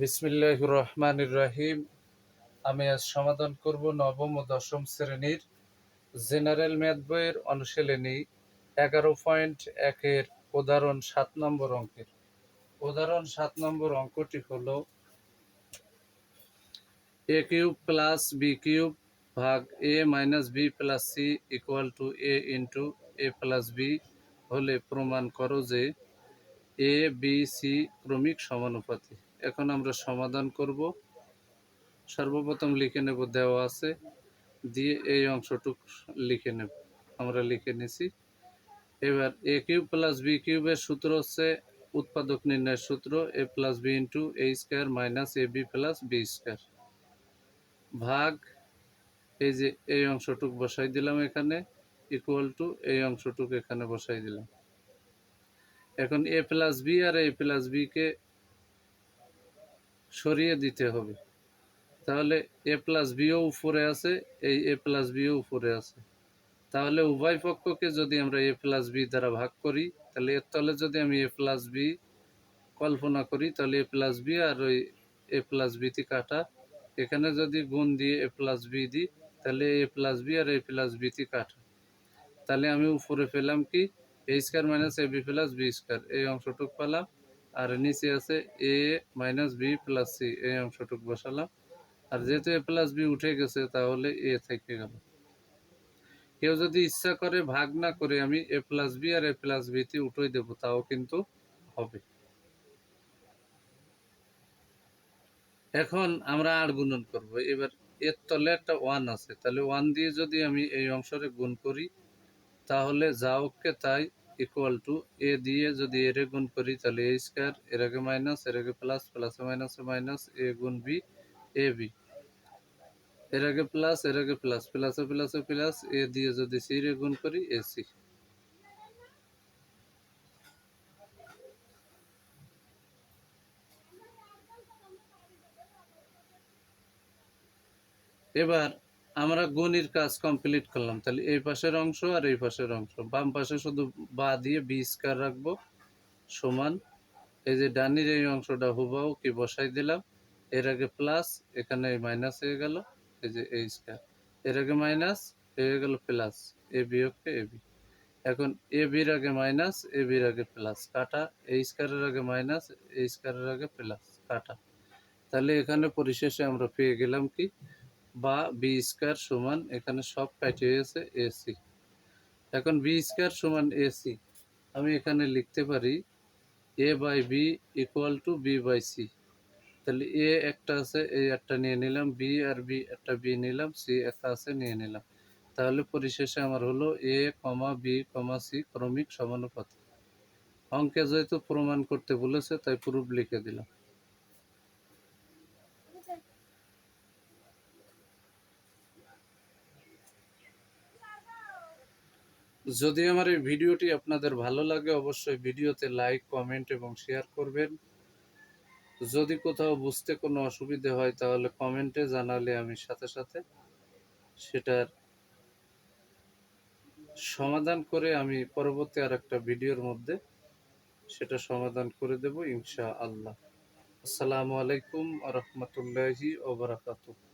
বিসমিল্লাহির রহমানির রহিম। আমি আজ সমাধান করব নবম ও দশম শ্রেণীর জেনারেল ম্যাথ বইয়ের অনুশীলনী 11.1-এর উদাহরণ 7 নম্বর অঙ্কের। উদাহরণ 7 নম্বর অঙ্কটি হল a cube plus B cube ভাগ a minus B plus C equal to a into a plus B হলে প্রমাণ করো যে এ বি সি ক্রমিক সমানুপাতি। এখন আমরা সমাধান করব। সর্বপ্রথম লিখে নেব দেওয়া আছে, দিয়ে এই অংশটুক লিখে নেব। আমরা লিখে নিছি। এবার এ কিউব প্লাস বি কিউবের সূত্র হচ্ছে উৎপাদক নির্ণয়ের সূত্র এ plus B into A square minus A B plus B square ভাগ এই যে এই অংশটুক বসাই দিলাম এখানে, ইকুয়াল টু এই অংশটুক এখানে বসাই দিলাম। এখন এ প্লাস বি আর এ প্লাস বি কে সরিয়ে দিতে হবে, তাহলে এ প্লাস বিও উপরে আছে, এই এ প্লাস বিও উপরে আছে। তাহলে উভয় পক্ষকে যদি আমরা এ প্লাস বি দ্বারা ভাগ করি, তাহলে এর তলে যদি আমি এ প্লাস বি কল্পনা করি, তাহলে এ প্লাস বি আর ওই এ প্লাস বিটি কাটা। এখানে যদি গুণ দিয়ে এ প্লাস বি দিই, তাহলে এ প্লাস বি আর এ প্লাস বিটি কাটা। তাহলে আমি উপরে পেলাম কি এ square minus A B plus B square, এই অংশটুক পেলাম। আর নিচে আছে এ মাইনাস বি প্লাস সি, এই অংশটুক বসালাম। আর যেহেতু এ প্লাস বি উঠে গেছে, তাহলে এ থেকে গেল। কেউ যদি ইচ্ছা করে ভাগ না করে আমি এ প্লাস বি আর এ প্লাস বিতে উঠে দেবো, তাও কিন্তু হবে। এখন আমরা আর গুণন করব। এবার এর তলে একটা 1 আছে, তাহলে 1 দিয়ে যদি আমি এই অংশরে গুণ করি, তাহলে যা ওকে তাই ইকুয়াল টু এ দিয়ে যদি এর গুণ করি, তাহলে এ স্কোয়ার, এর আগে মাইনাস, এর আগে প্লাস, প্লাসে মাইনাসে মাইনাস, এ গুণ বি এ বি, এর আগে প্লাস, এর আগে প্লাস, প্লাসে প্লাসে প্লাস, এ দিয়ে যদি সি রে গুণ করি এ সি। এবার আমরা গুণের কাজ কমপ্লিট করলাম। তাহলে এই পাশের অংশ আর এই পাশের অংশ, বাম পাশে শুধু বা দিয়ে বি স্কয়ার রাখবো সমান এই যে ডানির এই অংশটা হুবাহু কি বসাই দিলাম। এর আগে প্লাস, এখানে মাইনাস হয়ে গেল, এই যে এই স্কয়ার, এর আগে মাইনাস হয়ে গেল প্লাস, এ বিয়োগকে এ বি। এখন এ বির আগে মাইনাস, এ বির আগে প্লাস কাটা, এই স্কয়ারের আগে মাইনাস, এই স্কয়ারের আগে প্লাস কাটা। তাহলে এখানে পরিশেষে আমরা পেয়ে গেলাম কি বা বি স্কয়ার সমান, এখানে সব কাটে গেছে এসি। এখন বি স্কয়ার সমান এসি, আমি এখানে লিখতে পারি A by B equal to B by C. তাহলে এ একটা আছে, এই একটা নিয়ে নিলাম, বি আর বি একটা বি নিলাম, সি একটা আছে নিয়ে নিলাম। তাহলে পরিশেষে আমার হলো এ কমা বি কমা সি ক্রমিক সমানুপাতি। অঙ্কে যেহেতু প্রমাণ করতে বলেছে, তাই প্রুফ লিখে দিলাম। যদি আমার এই ভিডিওটি আপনাদের ভালো লাগে, অবশ্যই ভিডিওতে লাইক, কমেন্ট এবং শেয়ার করবেন। যদি কোথাও বুঝতে কোনো অসুবিধে হয়, তাহলে কমেন্টে জানালে আমি সাথে সাথে সেটার সমাধান করে আমি পরবর্তী আর একটা ভিডিওর মধ্যে সেটা সমাধান করে দেব ইনশাআল্লাহ। আসসালামু আলাইকুম ওয়া রাহমাতুল্লাহি ওয়া বারাকাতুহু।